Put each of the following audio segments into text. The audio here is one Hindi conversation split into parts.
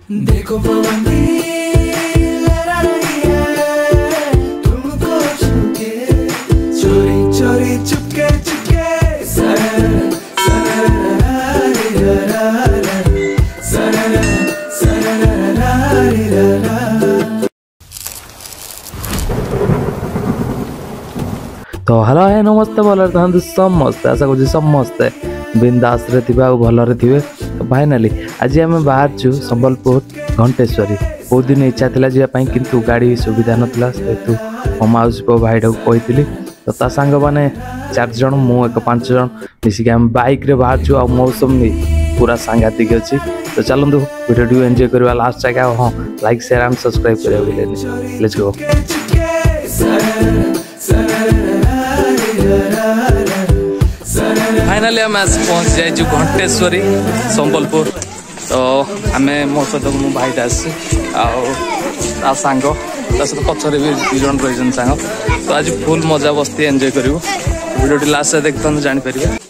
देखो पाबंदी लहरा रही है तुमको छूके, चोरी चोरी चुपके चुपके तो हेलो है नमस्ते भल था समस्ते आशा कर समस्ते बिंदास रे भलरे थे। तो फाइनाली आज आम बाहर संबलपुर घंटेश्वरी बहुत दिन इच्छा था जावाई किंतु गाड़ी सुविधा नाला सेतु मो माउसी पो भाई कही तो ता सांग मैंने 4 जन मु एक 5 जन मिसिक आम बाइक रे बाहर आ मौसम भी पूरा सांघातिक अच्छी। तो चलतु वीडियो एंजॉय करवा लास्ट जाके हाँ लाइक शेयर एंड सब्सक्राइब करें। Let's go. फाइनाली आम आज पहुँच जाइए घंटेश्वरी संबलपुर। तो आम मो सहित मो भाईटा आंग सहित पचर भी 2 जन रही सांग। तो आज फुल मजा बस्ती एंजॉय करूँ। वीडियो लास्ट देखते जानीपर।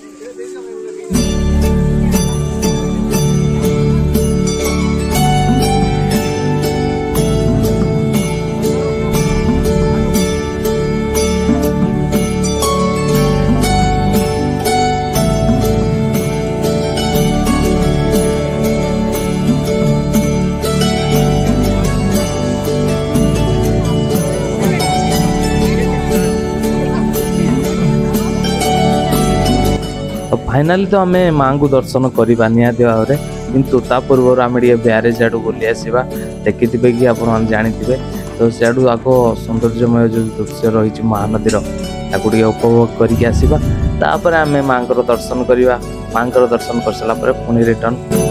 तो फाइनाली तो आम माँ को दर्शन करवा निहाती भाव में किंतु ता पूर्व आम ब्यारेज आड़ बुली आसवा देखी कि आप जानी। तो सियाड़ू आग सौंदर्यमय जो दृश्य रही महानदीर ताकू उपभोग करके आसवा। तापर आम माँ दर्शन करवा। माँ दर्शन कर सारापर पुणी रिटर्न।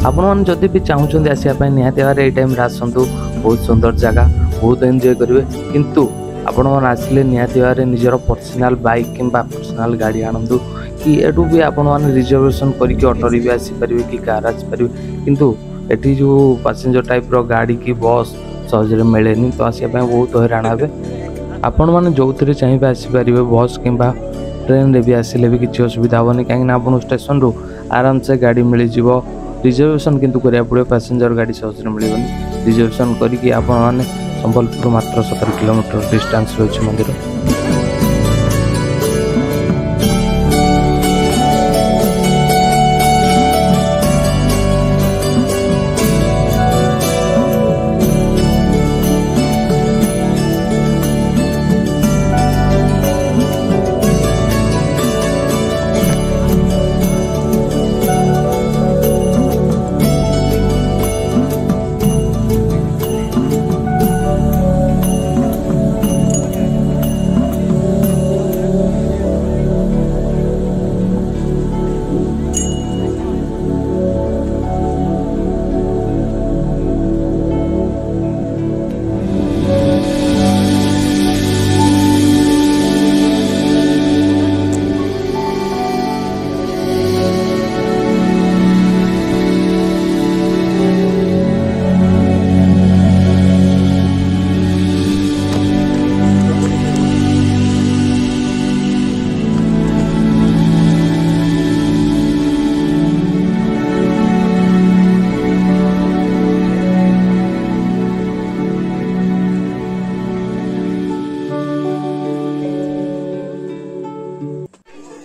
आपण मैंने जदि भी चाहूँगी आसवाई निहाती भाव में टाइम आसतु। बहुत सुंदर जगह बहुत एंजॉय करेंगे किंतु आपण मैंने आसिले निहाती भाव में निजर पर्सनाल बाइक कि पर्सनाल गाड़ी आणतु कि एटू भी आपण मैंने रिजर्वेशन करके ऑटोरे भी आसीपर कि कार आसीपर किंतु एटी जो पैसेंजर टाइप रो गाड़ी की बस सहज मिलेनि। तो आसपा बहुत हैरान हे। आपण मैंने जो थे चाहिए आसीपर बस कि ट्रेन रे भी आसिले भी किसी असुविधा हेनी कहीं आप स्टेशन रू आराम से गाड़ी मिल जाव। रिजर्वेशन किंतु करिया पड़े पैसेंजर गाड़ी सहज मिलबनी। रिजर्वेशन करके आपण माने संबलपुर मात्र 17 किलोमीटर डिस्टेंस रही मंदिर।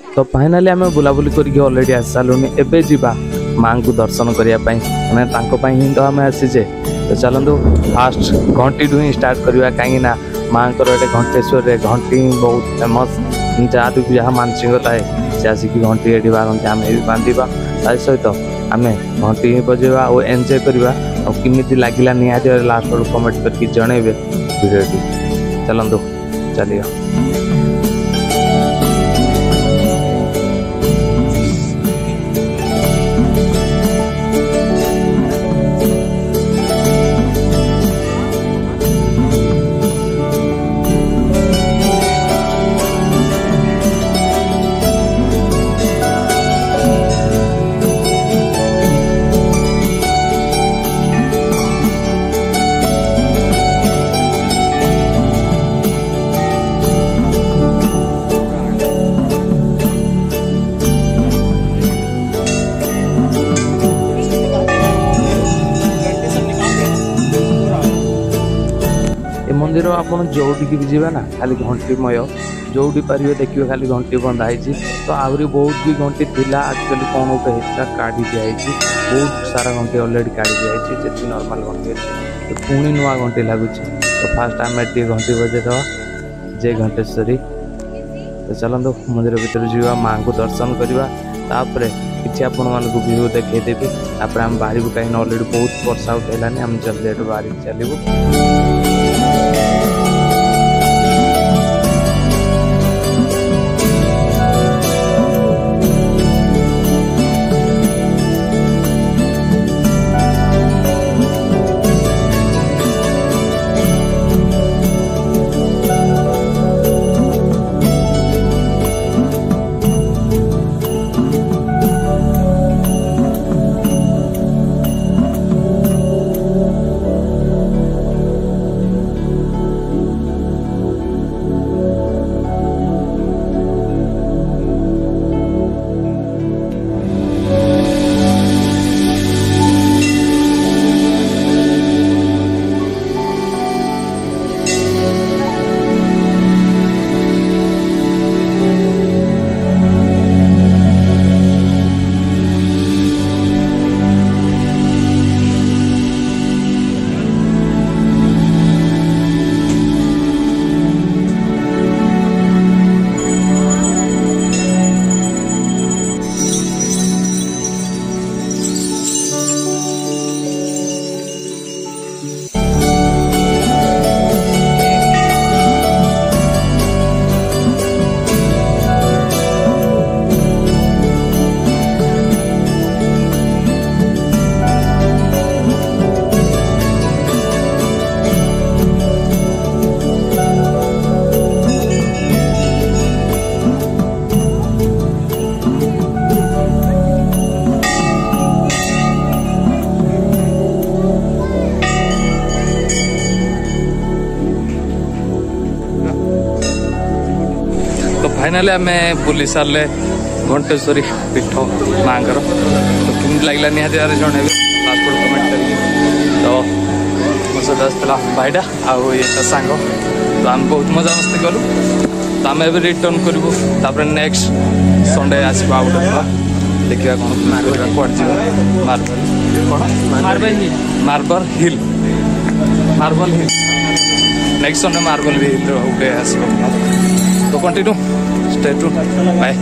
तो फाइनाली आम बुलाबुली करके ऑलरेडी आसी सारूनी। एबे जीवा माँ को दर्शन करने मैंने ही तो आम आसीचे। तो चलतु फास्ट घंटी टू ही स्टार्ट करवा कहीं माँ को घंटेश्वर घंटी बहुत फेमस। जहाँ भी जहाँ मानसिक थाए से आसिक घंटी ये बांधते आम भी बांधा सहित आम घंटी ही बजेवा और एंजॉय करवा। और किमिति लगिला निहाती लास्ट बेलू कमेंट करके जनइबे वीडियो। चलतु चलिए। आप जोटिकी भी जी ना खाली घंटीमय जोटी पारे देखिए खाली घंटी बंधा है तो आहरी बहुत भी घंटी थिला एक्चुअली कौन गोटे होता काढ़ी दिखाई बहुत सारा घंटी अलरेडी काढ़ी दिखाई जी नॉर्मल घंटी अच्छे पुणी नुआ घंटी लगुच तो फास्ट आम टे घंटी बजेदवा जय घंटेश्वरी। तो चलते मंदिर भीतर जा माँ को दर्शन करवा किसी आपण मानक व्यू देखदेवी तापर आम बाहर कहीं अलरेडी बहुत वर्षा उठेलानी आम जल्दी बाहर चलू। फाइनाली आम बुली सारे घंटेश्वरी पीठ माँ तो कमी लगे निहती जन लास्ट कमेंट करेंगे। तो मो सहित आसला भाईटा आउ ये सांग तो आम बहुत मजा मस्ती कलु तो आम ए रिटर्न करूँ नेक्स्ट संडे आसो आ गए देखा कौन कौन मार्बल हिल नेक्स्ट संडे मार्बल हिल आस तो कंटिन्यू स्टे ट्यून बाय।